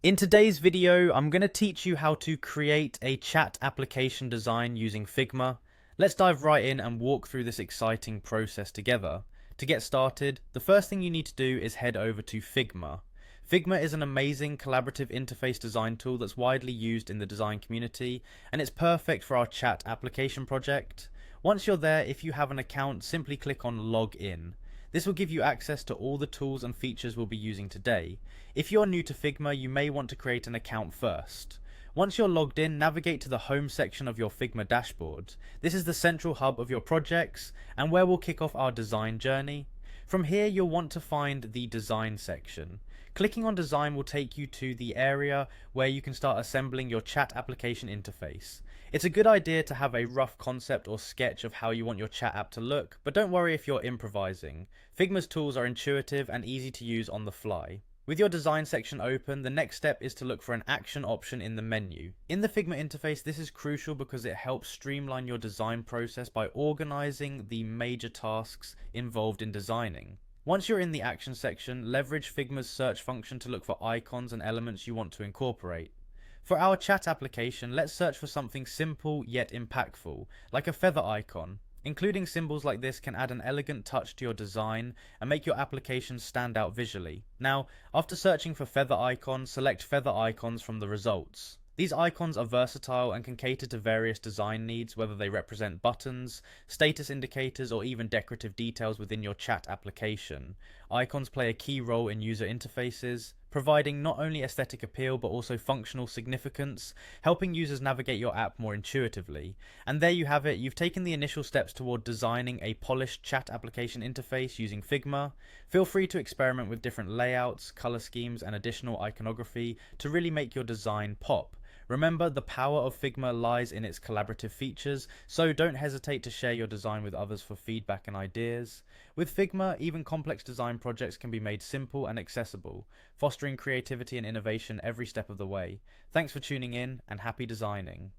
In today's video, I'm going to teach you how to create a chat application design using Figma. Let's dive right in and walk through this exciting process together. To get started, the first thing you need to do is head over to Figma. Figma is an amazing collaborative interface design tool that's widely used in the design community, and it's perfect for our chat application project. Once you're there, if you have an account, simply click on Log In. This will give you access to all the tools and features we'll be using today. If you're new to Figma, you may want to create an account first. Once you're logged in, navigate to the home section of your Figma dashboard. This is the central hub of your projects and where we'll kick off our design journey. From here, you'll want to find the design section. Clicking on design will take you to the area where you can start assembling your chat application interface. It's a good idea to have a rough concept or sketch of how you want your chat app to look, but don't worry if you're improvising. Figma's tools are intuitive and easy to use on the fly. With your design section open, the next step is to look for an action option in the menu. In the Figma interface, this is crucial because it helps streamline your design process by organizing the major tasks involved in designing. Once you're in the action section, leverage Figma's search function to look for icons and elements you want to incorporate. For our chat application, let's search for something simple yet impactful, like a feather icon. Including symbols like this can add an elegant touch to your design and make your application stand out visually. Now, after searching for feather icons, select feather icons from the results. These icons are versatile and can cater to various design needs, whether they represent buttons, status indicators, or even decorative details within your chat application. Icons play a key role in user interfaces, providing not only aesthetic appeal but also functional significance, helping users navigate your app more intuitively. And there you have it, you've taken the initial steps toward designing a polished chat application interface using Figma. Feel free to experiment with different layouts, color schemes, and additional iconography to really make your design pop. Remember, the power of Figma lies in its collaborative features, so don't hesitate to share your design with others for feedback and ideas. With Figma, even complex design projects can be made simple and accessible, fostering creativity and innovation every step of the way. Thanks for tuning in, and happy designing.